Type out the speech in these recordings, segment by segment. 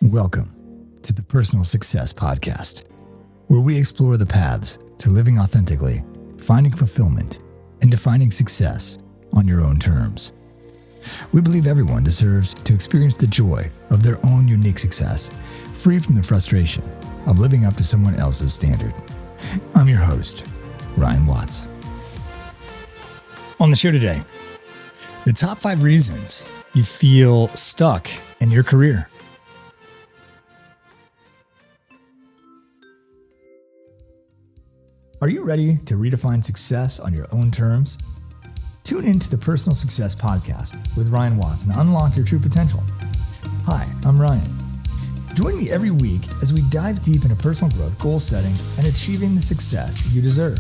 Welcome to the Personal Success Podcast, where we explore the paths to living authentically, finding fulfillment, and defining success on your own terms. We believe everyone deserves to experience the joy of their own unique success, free from the frustration of living up to someone else's standard. I'm your host, Ryan Watts. On the show today, the top 5 reasons you feel stuck in your career. Are you ready to redefine success on your own terms? Tune in to the Personal Success Podcast with Ryan Watts and unlock your true potential. Hi, I'm Ryan. Join me every week as we dive deep into personal growth, goal setting, and achieving the success you deserve.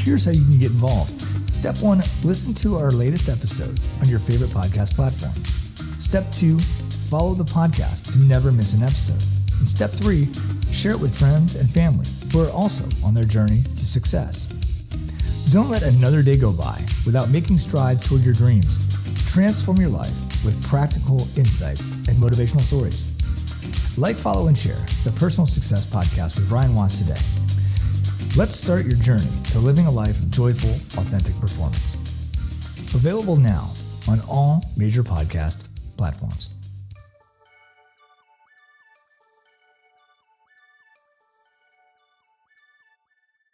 Here's how you can get involved. Step 1, listen to our latest episode on your favorite podcast platform. Step 2, follow the podcast to never miss an episode. And Step 3, share it with friends and family who are also on their journey to success. Don't let another day go by without making strides toward your dreams. Transform your life with practical insights and motivational stories. Like, follow, and share the Personal Success Podcast with Ryan Watts today. Let's start your journey to living a life of joyful, authentic performance. Available now on all major podcast platforms.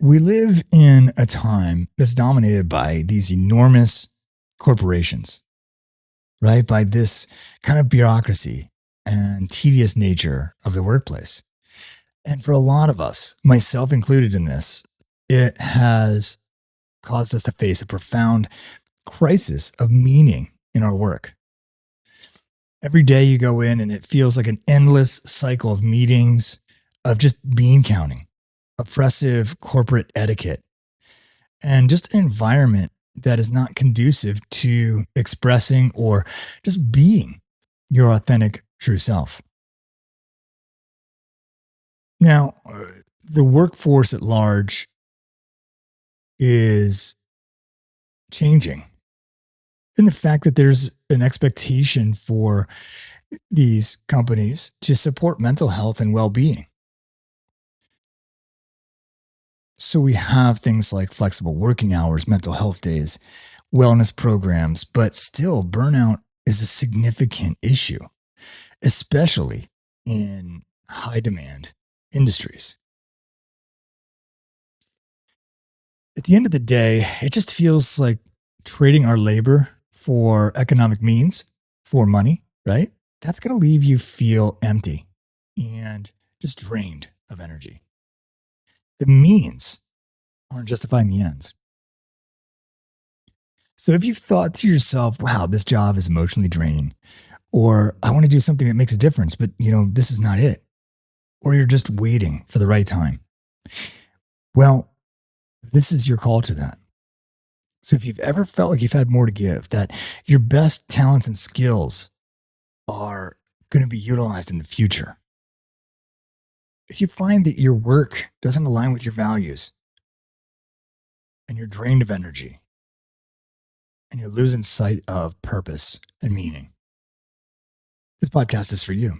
We live in a time that's dominated by these enormous corporations, right? By this kind of bureaucracy and tedious nature of the workplace. And for a lot of us, myself included in this, it has caused us to face a profound crisis of meaning in our work. Every day you go in and it feels like an endless cycle of meetings, of just bean counting, oppressive corporate etiquette, and just an environment that is not conducive to expressing or just being your authentic true self. Now, the workforce at large is changing. And the fact that there's an expectation for these companies to support mental health and well-being. So we have things like flexible working hours, mental health days, wellness programs, but still burnout is a significant issue, especially in high demand industries. At the end of the day, it just feels like trading our labor for economic means, for money, right? That's going to leave you feel empty and just drained of energy. The means aren't justifying the ends. So if you've thought to yourself, wow, this job is emotionally draining, or I want to do something that makes a difference, but this is not it, or you're just waiting for the right time, well, this is your call to that. So if you've ever felt like you've had more to give, that your best talents and skills are going to be utilized in the future, if you find that your work doesn't align with your values and you're drained of energy and you're losing sight of purpose and meaning, this podcast is for you.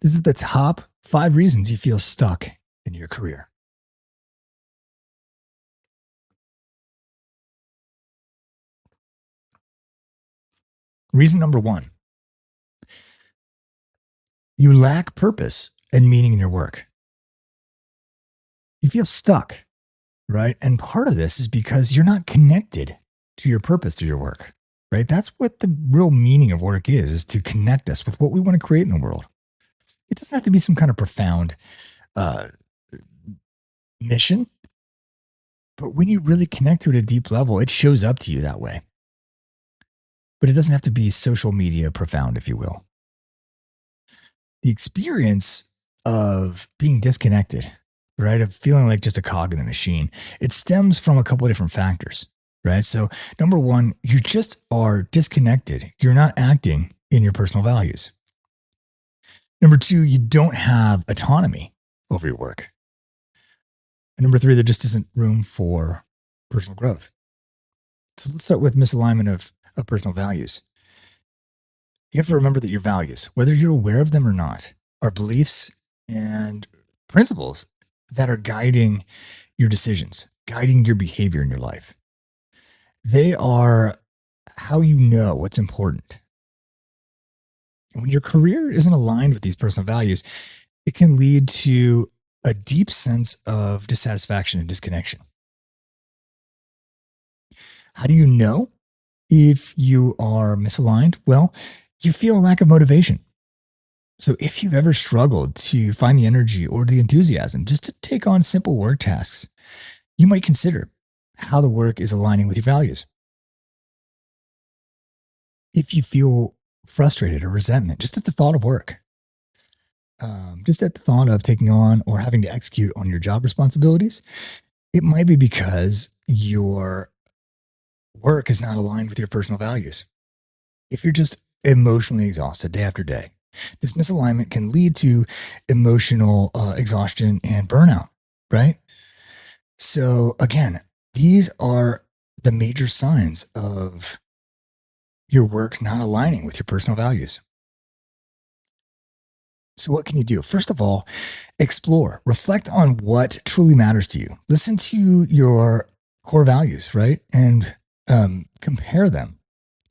This is the top 5 reasons you feel stuck in your career. Reason number 1, you lack purpose and meaning in your work. You feel stuck, right? And part of this is because you're not connected to your purpose through your work, right? That's what the real meaning of work is to connect us with what we want to create in the world. It doesn't have to be some kind of profound mission, but when you really connect to it at a deep level, it shows up to you that way. But it doesn't have to be social media profound, if you will. The experience of being disconnected, right, of feeling like just a cog in the machine, it stems from a couple of different factors, right? So number 1, you just are disconnected. You're not acting in your personal values. Number 2, you don't have autonomy over your work. And number 3, there just isn't room for personal growth. So let's start with misalignment of personal values. You have to remember that your values, whether you're aware of them or not, are beliefs and principles that are guiding your decisions, guiding your behavior in your life. They are how you know what's important. And when your career isn't aligned with these personal values, it can lead to a deep sense of dissatisfaction and disconnection. How do you know if you are misaligned? Well, you feel a lack of motivation. So, if you've ever struggled to find the energy or the enthusiasm just to take on simple work tasks, you might consider how the work is aligning with your values. If you feel frustrated or resentment just at the thought of work, just at the thought of taking on or having to execute on your job responsibilities, it might be because your work is not aligned with your personal values. If you're just emotionally exhausted day after day, this misalignment can lead to emotional exhaustion and burnout, right? So, again, these are the major signs of your work not aligning with your personal values. So, what can you do? First of all, explore, reflect on what truly matters to you. Listen to your core values, right? And compare them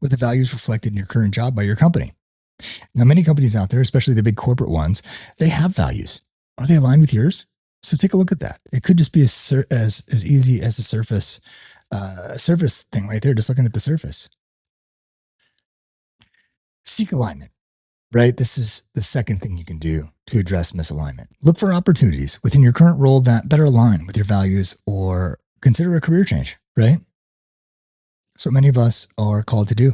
with the values reflected in your current job by your company. Now, many companies out there, especially the big corporate ones, they have values. Are they aligned with yours? So take a look at that. It could just be as easy as a surface thing right there, just looking at the surface. Seek alignment, right? This is the second thing you can do to address misalignment. Look for opportunities within your current role that better align with your values or consider a career change, right? So many of us are called to do.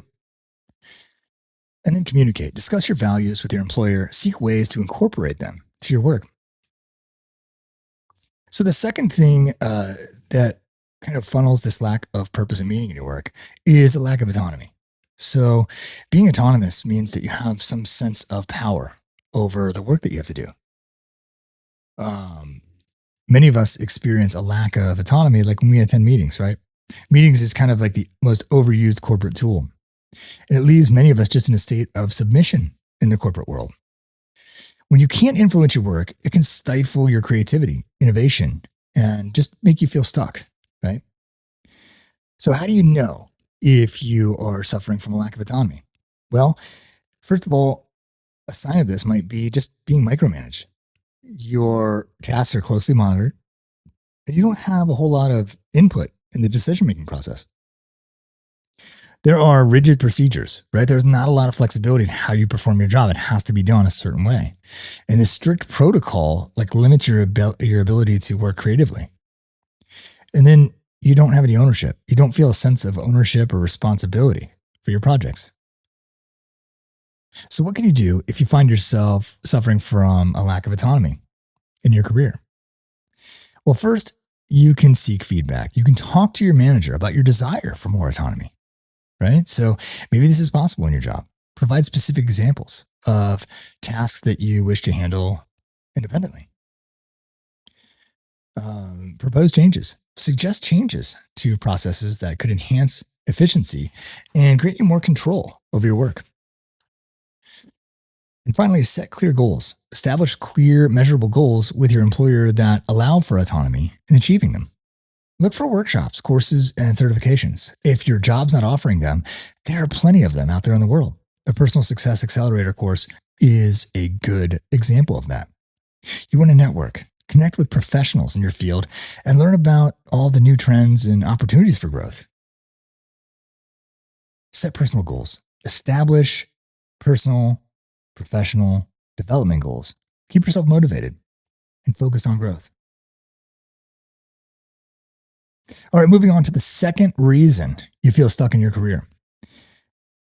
And then communicate. Discuss your values with your employer. Seek ways to incorporate them to your work. So the second thing that kind of funnels this lack of purpose and meaning in your work is a lack of autonomy. So being autonomous means that you have some sense of power over the work that you have to do. Um, Many of us experience a lack of autonomy, like when we attend meetings, right? Meetings is kind of like the most overused corporate tool. And it leaves many of us just in a state of submission in the corporate world. When you can't influence your work, it can stifle your creativity, innovation, and just make you feel stuck, right? So, how do you know if you are suffering from a lack of autonomy? Well, first of all, a sign of this might be just being micromanaged. Your tasks are closely monitored, and you don't have a whole lot of input in the decision making process. There are rigid procedures, right? There's not a lot of flexibility in how you perform your job. It has to be done a certain way. And this strict protocol like limits your ability to work creatively. And then you don't have any ownership. You don't feel a sense of ownership or responsibility for your projects. So what can you do if you find yourself suffering from a lack of autonomy in your career? Well, first, you can seek feedback. You can talk to your manager about your desire for more autonomy, right? So maybe this is possible in your job. Provide specific examples of tasks that you wish to handle independently. Propose changes. Suggest changes to processes that could enhance efficiency and grant you more control over your work. And finally, set clear goals. Establish clear, measurable goals with your employer that allow for autonomy in achieving them. Look for workshops, courses, and certifications. If your job's not offering them, there are plenty of them out there in the world. The Personal Success Accelerator course is a good example of that. You want to network, connect with professionals in your field, and learn about all the new trends and opportunities for growth. Set personal goals. Establish personal, professional development goals. Keep yourself motivated and focus on growth. All right, moving on to the second reason you feel stuck in your career.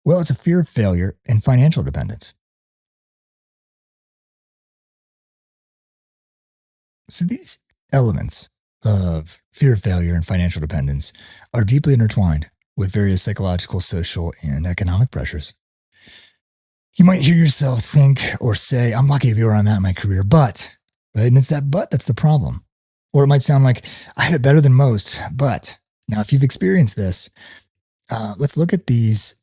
Well, it's a fear of failure and financial dependence. So these elements of fear of failure and financial dependence are deeply intertwined with various psychological, social, and economic pressures. You might hear yourself think or say, I'm lucky to be where I'm at in my career, but, right? And it's that but that's the problem. Or it might sound like, I have it better than most, but. Now, if you've experienced this, let's look at these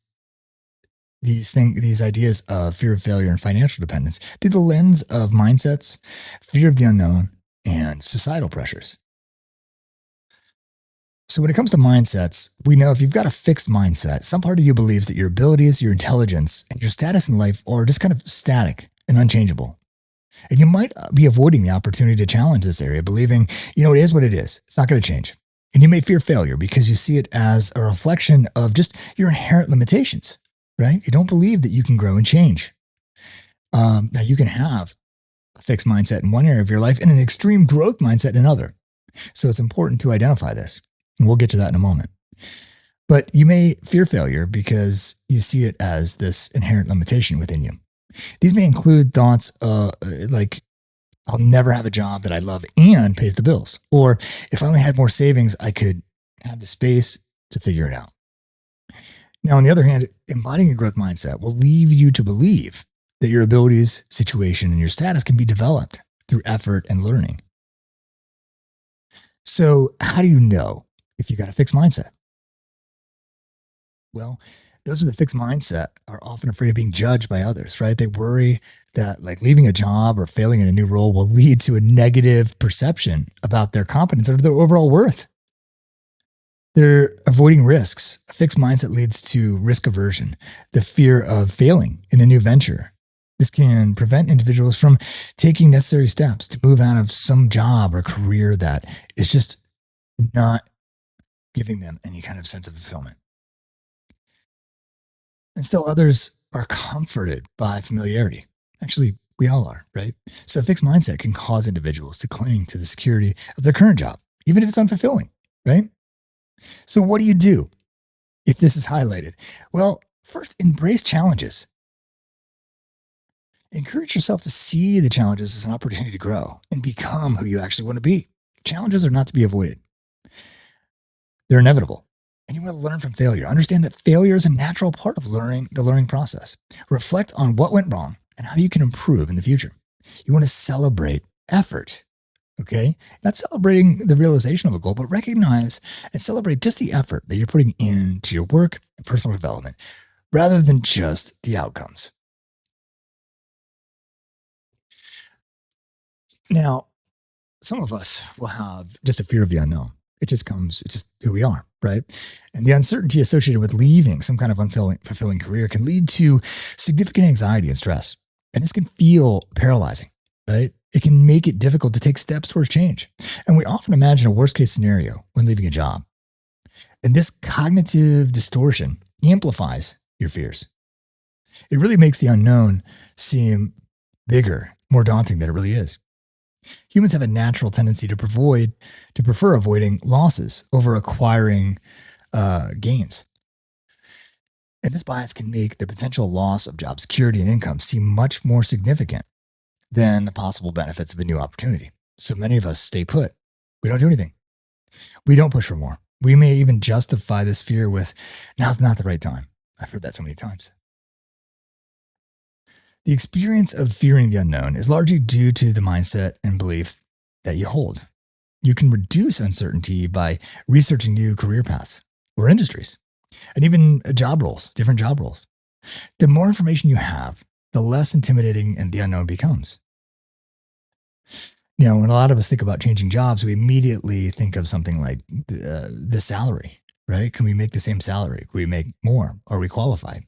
these ideas of fear of failure and financial dependence through the lens of mindsets, fear of the unknown, and societal pressures. So when it comes to mindsets, we know if you've got a fixed mindset, some part of you believes that your abilities, your intelligence, and your status in life are just kind of static and unchangeable. And you might be avoiding the opportunity to challenge this area, believing, it is what it is. It's not going to change. And you may fear failure because you see it as a reflection of just your inherent limitations, right? You don't believe that you can grow and change. Now, you can have a fixed mindset in one area of your life and an extreme growth mindset in another. So it's important to identify this. And we'll get to that in a moment. But you may fear failure because you see it as this inherent limitation within you. These may include thoughts like, I'll never have a job that I love and pays the bills. Or if I only had more savings, I could have the space to figure it out. Now, on the other hand, embodying a growth mindset will lead you to believe that your abilities, situation, and your status can be developed through effort and learning. So how do you know if you got a fixed mindset? Well, those with a fixed mindset are often afraid of being judged by others, right? They worry that like leaving a job or failing in a new role will lead to a negative perception about their competence or their overall worth. They're avoiding risks. A fixed mindset leads to risk aversion, the fear of failing in a new venture. This can prevent individuals from taking necessary steps to move out of some job or career that is just not giving them any kind of sense of fulfillment. And still others are comforted by familiarity. Actually, we all are, right? So a fixed mindset can cause individuals to cling to the security of their current job, even if it's unfulfilling, right? So what do you do if this is highlighted? Well, first, embrace challenges. Encourage yourself to see the challenges as an opportunity to grow and become who you actually want to be. Challenges are not to be avoided. They're inevitable. And you want to learn from failure. Understand that failure is a natural part of the learning process. Reflect on what went wrong and how you can improve in the future. You want to celebrate effort, okay? Not celebrating the realization of a goal, but recognize and celebrate just the effort that you're putting into your work and personal development rather than just the outcomes. Now, some of us will have just a fear of the unknown. It's just who we are, right? And the uncertainty associated with leaving some kind of fulfilling career can lead to significant anxiety and stress. And this can feel paralyzing, right? It can make it difficult to take steps towards change. And we often imagine a worst case scenario when leaving a job. And this cognitive distortion amplifies your fears. It really makes the unknown seem bigger, more daunting than it really is. Humans have a natural tendency to prefer avoiding losses over acquiring gains. And this bias can make the potential loss of job security and income seem much more significant than the possible benefits of a new opportunity. So many of us stay put. We don't do anything. We don't push for more. We may even justify this fear with, now's not the right time. I've heard that so many times. The experience of fearing the unknown is largely due to the mindset and belief that you hold. You can reduce uncertainty by researching new career paths or industries and even different job roles. The more information you have, the less intimidating and the unknown becomes. When a lot of us think about changing jobs, we immediately think of something like the salary, right? Can we make the same salary? Can we make more? Are we qualified?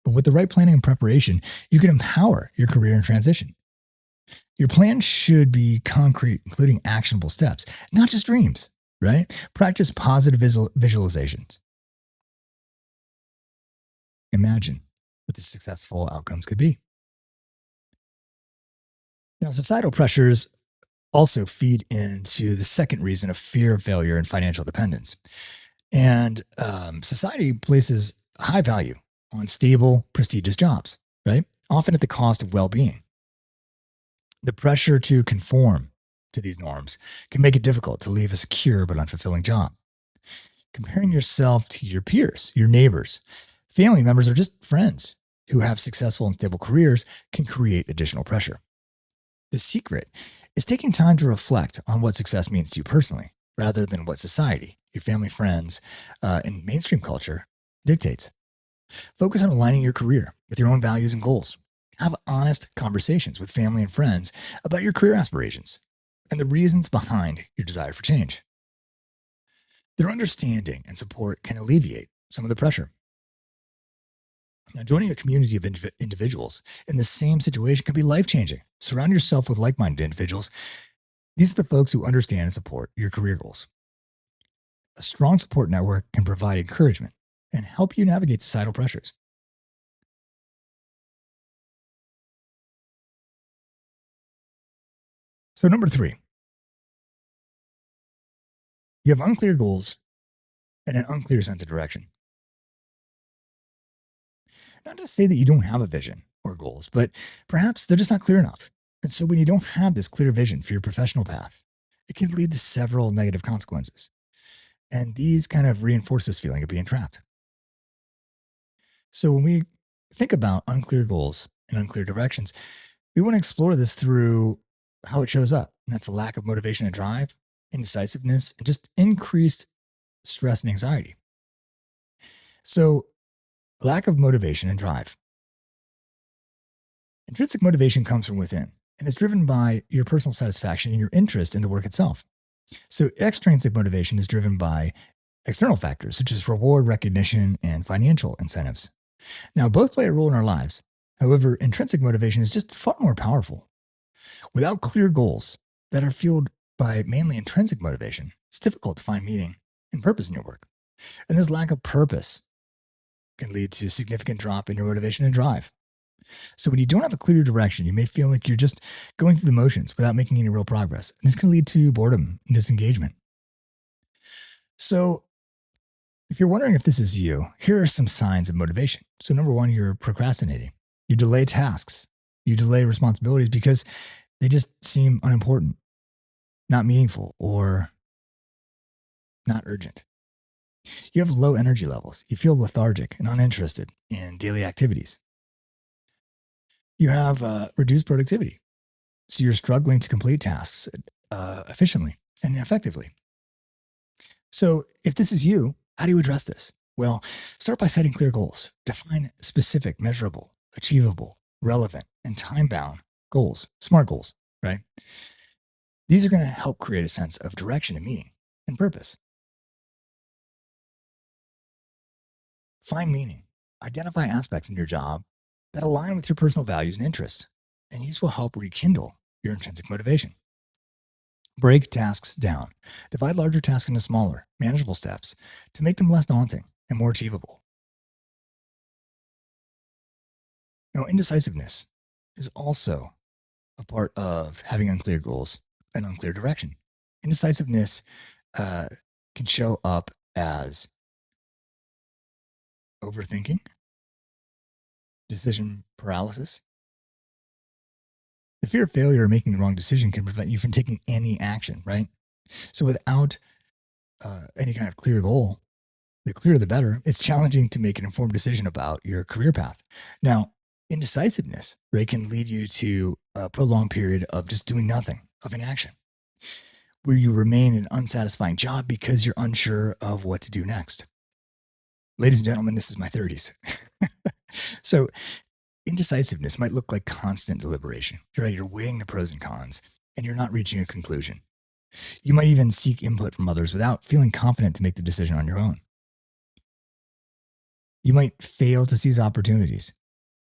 But with the right planning and preparation, you can empower your career in transition. Your plan should be concrete, including actionable steps, not just dreams, right? Practice positive visualizations. Imagine what the successful outcomes could be. Now, societal pressures also feed into the second reason of fear of failure and financial dependence. And society places high value on stable, prestigious jobs, right? Often at the cost of well-being. The pressure to conform to these norms can make it difficult to leave a secure but unfulfilling job. Comparing yourself to your peers, your neighbors, family members, or just friends who have successful and stable careers can create additional pressure. The secret is taking time to reflect on what success means to you personally, rather than what society, your family, friends, and mainstream culture dictates. Focus on aligning your career with your own values and goals. Have honest conversations with family and friends about your career aspirations and the reasons behind your desire for change. Their understanding and support can alleviate some of the pressure. Now, joining a community of individuals in the same situation can be life changing. Surround yourself with like minded individuals. These are the folks who understand and support your career goals. A strong support network can provide encouragement and help you navigate societal pressures. So, number three, you have unclear goals and an unclear sense of direction. Not to say that you don't have a vision or goals, but perhaps they're just not clear enough. And so, when you don't have this clear vision for your professional path, it can lead to several negative consequences. And these kind of reinforce this feeling of being trapped. So, when we think about unclear goals and unclear directions, we want to explore this through how it shows up. And that's a lack of motivation and drive, indecisiveness, and just increased stress and anxiety. So, lack of motivation and drive. Intrinsic motivation comes from within and is driven by your personal satisfaction and your interest in the work itself. So, extrinsic motivation is driven by external factors such as reward, recognition, and financial incentives. Now, both play a role in our lives. However, intrinsic motivation is just far more powerful. Without clear goals that are fueled by mainly intrinsic motivation, it's difficult to find meaning and purpose in your work. And this lack of purpose can lead to significant drop in your motivation and drive. So when you don't have a clear direction, you may feel like you're just going through the motions without making any real progress. And this can lead to boredom and disengagement. So if you're wondering if this is you, here are some signs of motivation. So number one, you're procrastinating. You delay tasks. You delay responsibilities because they just seem unimportant, not meaningful, or not urgent. You have low energy levels. You feel lethargic and uninterested in daily activities. You have reduced productivity. So you're struggling to complete tasks efficiently and effectively. So if this is you, how do you address this? Well, start by setting clear goals. Define specific, measurable, achievable, relevant, and time-bound goals, SMART goals, right? These are going to help create a sense of direction and meaning and purpose. Find meaning. Identify aspects in your job that align with your personal values and interests, and these will help rekindle your intrinsic motivation. Break tasks down. Divide larger tasks into smaller, manageable steps to make them less daunting and more achievable. Now, indecisiveness is also a part of having unclear goals and unclear direction. Indecisiveness can show up as overthinking, decision paralysis. The fear of failure or making the wrong decision can prevent you from taking any action, right? So without any kind of clear goal, the clearer the better, it's challenging to make an informed decision about your career path. Now, indecisiveness, right, can lead you to a prolonged period of just doing nothing, of inaction, where you remain in an unsatisfying job because you're unsure of what to do next. Ladies and gentlemen, this is my 30s. So indecisiveness might look like constant deliberation. Right? You're weighing the pros and cons, and you're not reaching a conclusion. You might even seek input from others without feeling confident to make the decision on your own. You might fail to seize opportunities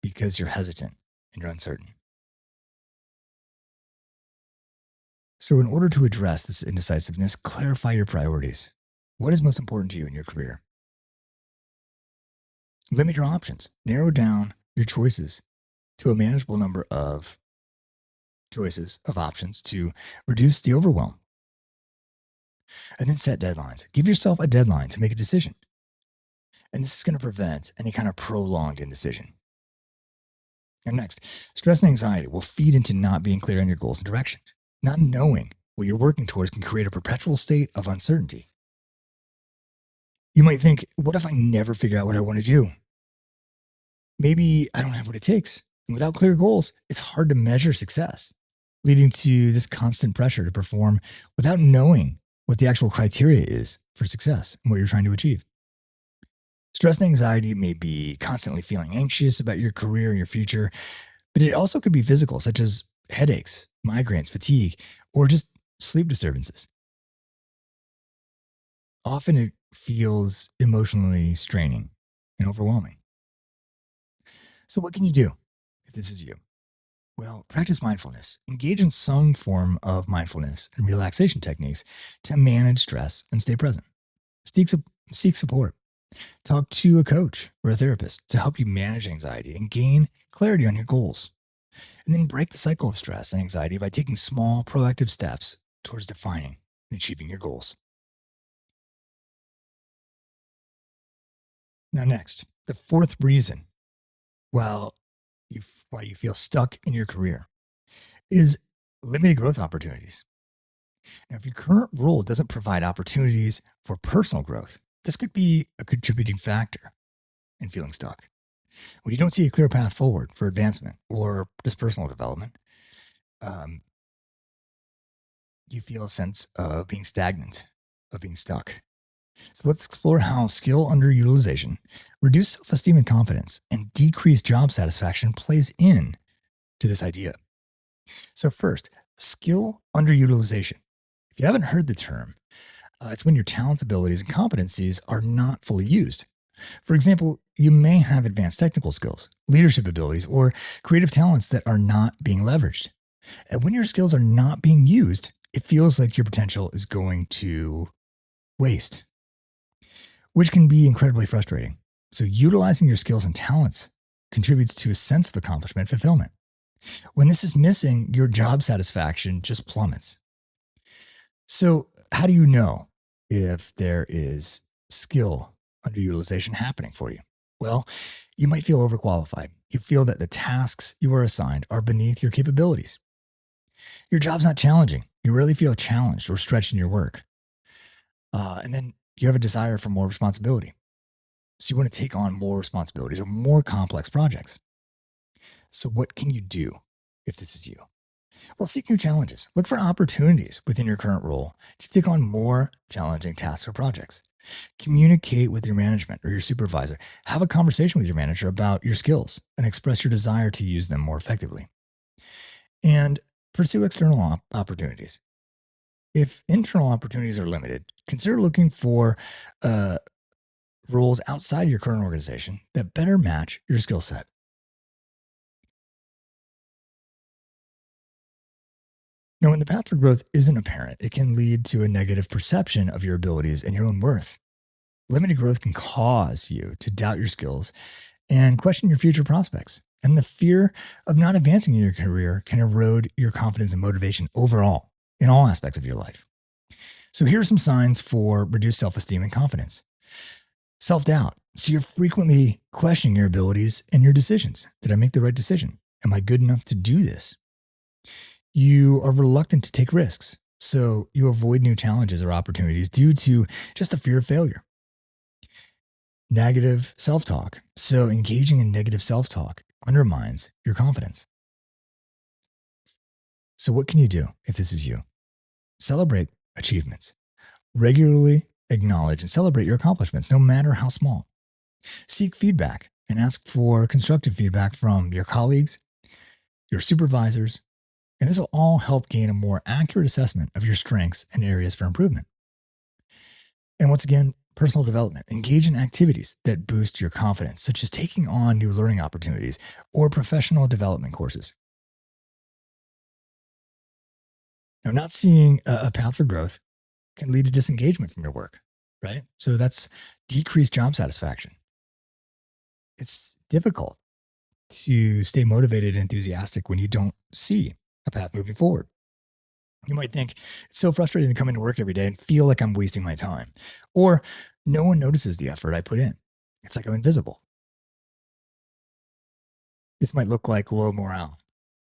because you're hesitant and you're uncertain. So in order to address this indecisiveness, clarify your priorities. What is most important to you in your career? Limit your options. Narrow down your choices to a manageable number of choices of options to reduce the overwhelm. And then set deadlines. Give yourself a deadline to make a decision. And this is going to prevent any kind of prolonged indecision. And next, stress and anxiety will feed into not being clear on your goals and direction. Not knowing what you're working towards can create a perpetual state of uncertainty. You might think, what if I never figure out what I want to do? Maybe I don't have what it takes. And without clear goals, it's hard to measure success, leading to this constant pressure to perform without knowing what the actual criteria is for success and what you're trying to achieve. Stress and anxiety may be constantly feeling anxious about your career and your future, but it also could be physical, such as headaches, migraines, fatigue, or just sleep disturbances. Often it feels emotionally straining and overwhelming. So, what can you do if this is you? Well, practice mindfulness. Engage in some form of mindfulness and relaxation techniques to manage stress and stay present. Seek, seek support. Talk to a coach or a therapist to help you manage anxiety and gain clarity on your goals. And then break the cycle of stress and anxiety by taking small, proactive steps towards defining and achieving your goals. Now, next, the fourth reason well, why you feel stuck in your career is limited growth opportunities. Now, if your current role doesn't provide opportunities for personal growth, this could be a contributing factor in feeling stuck. When you don't see a clear path forward for advancement or just personal development, um, you feel a sense of being stagnant, of being stuck. So let's explore how skill underutilization, reduced self-esteem and confidence, and decreased job satisfaction plays in to this idea. So first, skill underutilization. If you haven't heard the term, it's when your talents, abilities, and competencies are not fully used. For example, you may have advanced technical skills, leadership abilities, or creative talents that are not being leveraged. And when your skills are not being used, it feels like your potential is going to waste, which can be incredibly frustrating. So, utilizing your skills and talents contributes to a sense of accomplishment and fulfillment. When this is missing, your job satisfaction just plummets. So, how do you know if there is skill underutilization happening for you? Well, you might feel overqualified. You feel that the tasks you are assigned are beneath your capabilities. Your job's not challenging. You really feel challenged or stretched in your work. And then you have a desire for more responsibility. So you want to take on more responsibilities or more complex projects. So, what can you do if this is you? Well, seek new challenges. Look for opportunities within your current role to take on more challenging tasks or projects. Communicate with your management or your supervisor. Have a conversation with your manager about your skills and express your desire to use them more effectively. And pursue external opportunities. If internal opportunities are limited, consider looking for uh, roles outside your current organization that better match your skill set. Now, when the path for growth isn't apparent, it can lead to a negative perception of your abilities and your own worth. Limited growth can cause you to doubt your skills and question your future prospects. And the fear of not advancing in your career can erode your confidence and motivation overall in all aspects of your life. So, here are some signs for reduced self esteem and confidence. Self doubt. So, you're frequently questioning your abilities and your decisions. Did I make the right decision? Am I good enough to do this? You are reluctant to take risks. So, you avoid new challenges or opportunities due to just a fear of failure. Negative self talk. So, engaging in negative self talk undermines your confidence. So, what can you do if this is you? Celebrate achievements. Regularly acknowledge and celebrate your accomplishments, no matter how small. Seek feedback and ask for constructive feedback from your colleagues, your supervisors, and this will all help gain a more accurate assessment of your strengths and areas for improvement. And once again, personal development. Engage in activities that boost your confidence, such as taking on new learning opportunities or professional development courses. Now, not seeing a path for growth can lead to disengagement from your work, right? So that's decreased job satisfaction. It's difficult to stay motivated and enthusiastic when you don't see a path moving forward. You might think it's so frustrating to come into work every day and feel like I'm wasting my time, or no one notices the effort I put in. It's like I'm invisible. This might look like low morale,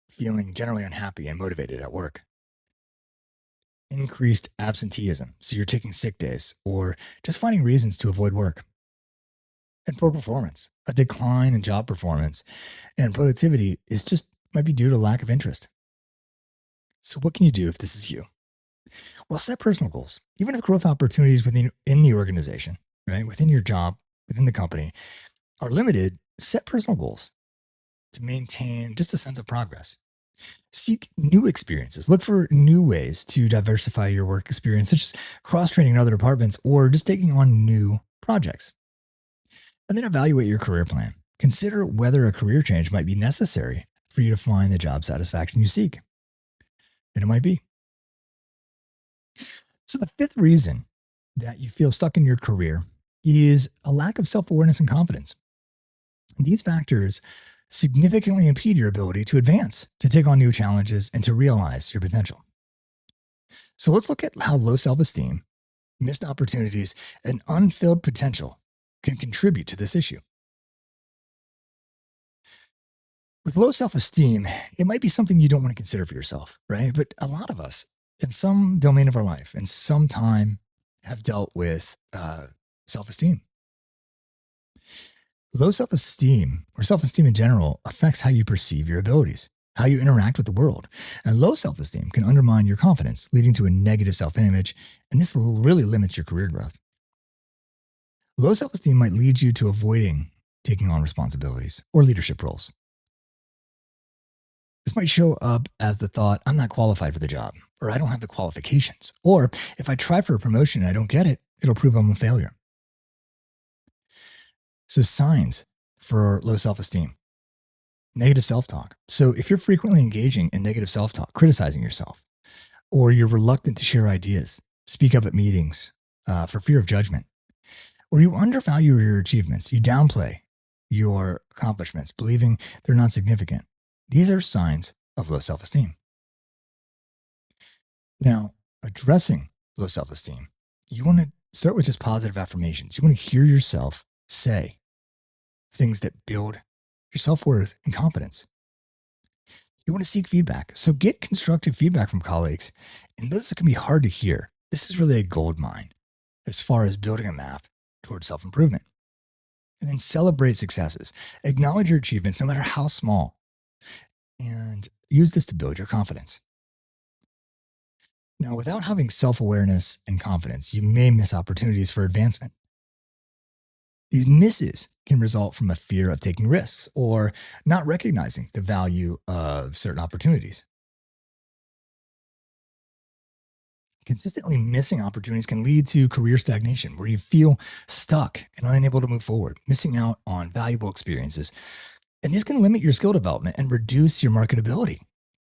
feeling generally unhappy and motivated at work. Increased absenteeism, so you're taking sick days or just finding reasons to avoid work. And poor performance, a decline in job performance and productivity is just might be due to lack of interest. So what can you do if this is you? Well, set personal goals, even if growth opportunities within in the organization, right? Within your job within the company are limited, set personal goals to maintain just a sense of progress. Seek new experiences. Look for new ways to diversify your work experience, such as cross training in other departments or just taking on new projects. And then evaluate your career plan. Consider whether a career change might be necessary for you to find the job satisfaction you seek. And it might be. So, the fifth reason that you feel stuck in your career is a lack of self awareness and confidence. These factors significantly impede your ability to advance, to take on new challenges, and to realize your potential. So, let's look at how low self esteem, missed opportunities, and unfilled potential can contribute to this issue. With low self esteem, it might be something you don't want to consider for yourself, right? But a lot of us, in some domain of our life, in some time, have dealt with self esteem. Low self esteem, or self esteem in general, affects how you perceive your abilities, how you interact with the world. And low self esteem can undermine your confidence, leading to a negative self image, and this really limits your career growth. Low self esteem might lead you to avoiding taking on responsibilities or leadership roles. This might show up as the thought, I'm not qualified for the job, or I don't have the qualifications, or if I try for a promotion and I don't get it, it'll prove I'm a failure. So, signs for low self esteem: negative self talk. So, if you're frequently engaging in negative self talk, criticizing yourself, or you're reluctant to share ideas, speak up at meetings for fear of judgment, or you undervalue your achievements, you downplay your accomplishments, believing they're not significant, these are signs of low self esteem. Now, addressing low self esteem, you want to start with just positive affirmations. You want to hear yourself say things that build your self worth and confidence. You want to seek feedback. So get constructive feedback from colleagues. And this can be hard to hear. This is really a gold mine as far as building a map towards self improvement. And then celebrate successes. Acknowledge your achievements, no matter how small, and use this to build your confidence. Now, without having self awareness and confidence, you may miss opportunities for advancement. These misses can result from a fear of taking risks or not recognizing the value of certain opportunities. Consistently missing opportunities can lead to career stagnation, where you feel stuck and unable to move forward, missing out on valuable experiences. And this can limit your skill development and reduce your marketability.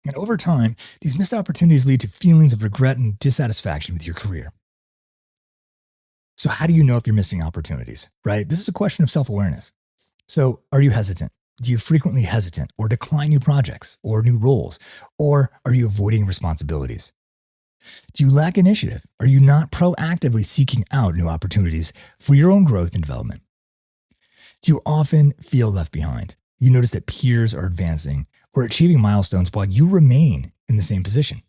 And over time, these missed opportunities lead to feelings of regret and dissatisfaction with your career. So, how do you know if you're missing opportunities, right? This is a question of self awareness. So, are you hesitant? Do you frequently hesitant or decline new projects or new roles? Or are you avoiding responsibilities? Do you lack initiative? Are you not proactively seeking out new opportunities for your own growth and development? Do you often feel left behind? You notice that peers are advancing or achieving milestones while you remain in the same position.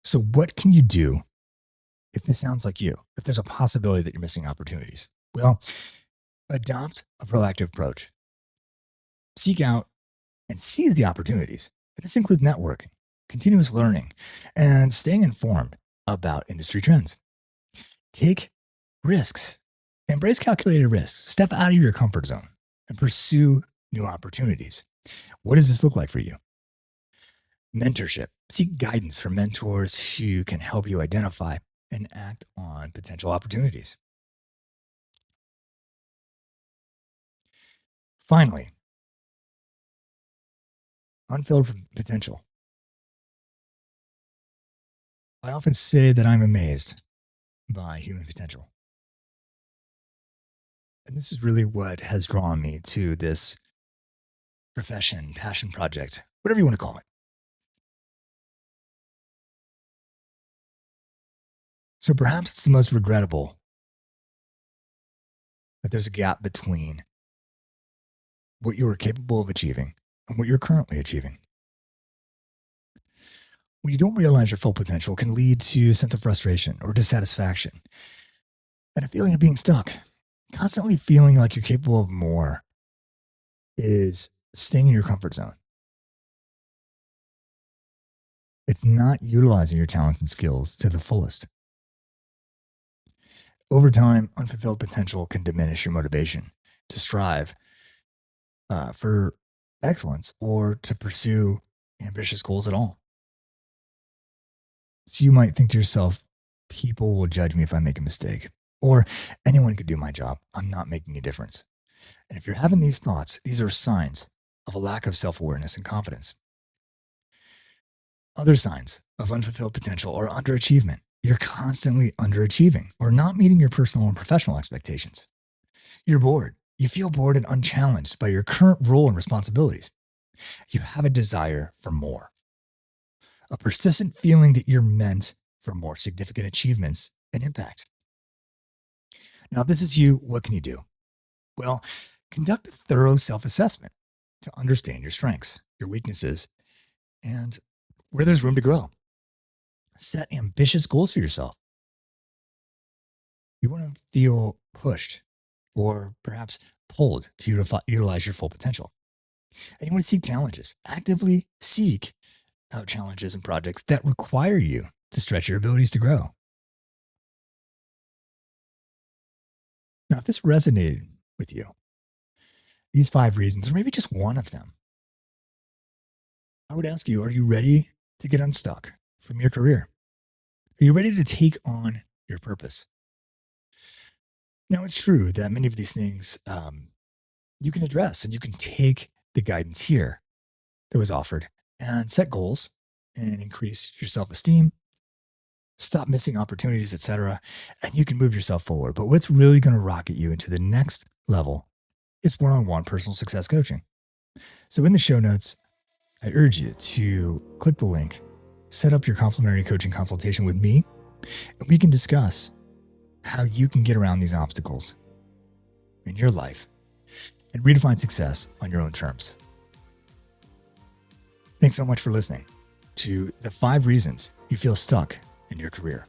So, what can you do if this sounds like you? If there's a possibility that you're missing opportunities? Well, adopt a proactive approach. Seek out and seize the opportunities. This includes networking, continuous learning, and staying informed about industry trends. Take risks. Embrace calculated risks. Step out of your comfort zone and pursue new opportunities. What does this look like for you? Mentorship. Seek guidance from mentors who can help you identify and act on potential opportunities. Finally, unfilled potential. I often say that I'm amazed by human potential. And this is really what has drawn me to this profession, passion project, whatever you want to call it. So perhaps it's the most regrettable that there's a gap between what you are capable of achieving and what you're currently achieving. When you don't realize your full potential, can lead to a sense of frustration or dissatisfaction and a feeling of being stuck. Constantly feeling like you're capable of more is staying in your comfort zone. It's not utilizing your talents and skills to the fullest. over time, unfulfilled potential can diminish your motivation to strive for excellence or to pursue ambitious goals at all. So you might think to yourself, people will judge me if I make a mistake, or anyone could do my job. I'm not making a difference. And if you're having these thoughts, these are signs of a lack of self awareness and confidence. Other signs of unfulfilled potential are underachievement. You're constantly underachieving or not meeting your personal and professional expectations. You're bored. You feel bored and unchallenged by your current role and responsibilities. You have a desire for more, a persistent feeling that you're meant for more significant achievements and impact. Now, if this is you, what can you do? Well, conduct a thorough self assessment to understand your strengths, your weaknesses, and where there's room to grow. Set ambitious goals for yourself. You want to feel pushed or perhaps pulled to utilize your full potential. And you want to seek challenges. Actively seek out challenges and projects that require you to stretch your abilities to grow. Now, if this resonated with you, these 5 reasons, or maybe just one of them, I would ask you, are you ready to get unstuck from your career? Are you ready to take on your purpose? Now, it's true that many of these things you can address and you can take the guidance here that was offered and set goals and increase your self esteem, stop missing opportunities, etc. And you can move yourself forward. But what's really going to rocket you into the next level is one on one personal success coaching. So, in the show notes, I urge you to click the link, set up your complimentary coaching consultation with me, and we can discuss how you can get around these obstacles in your life and redefine success on your own terms. Thanks so much for listening to the 5 reasons you feel stuck in your career.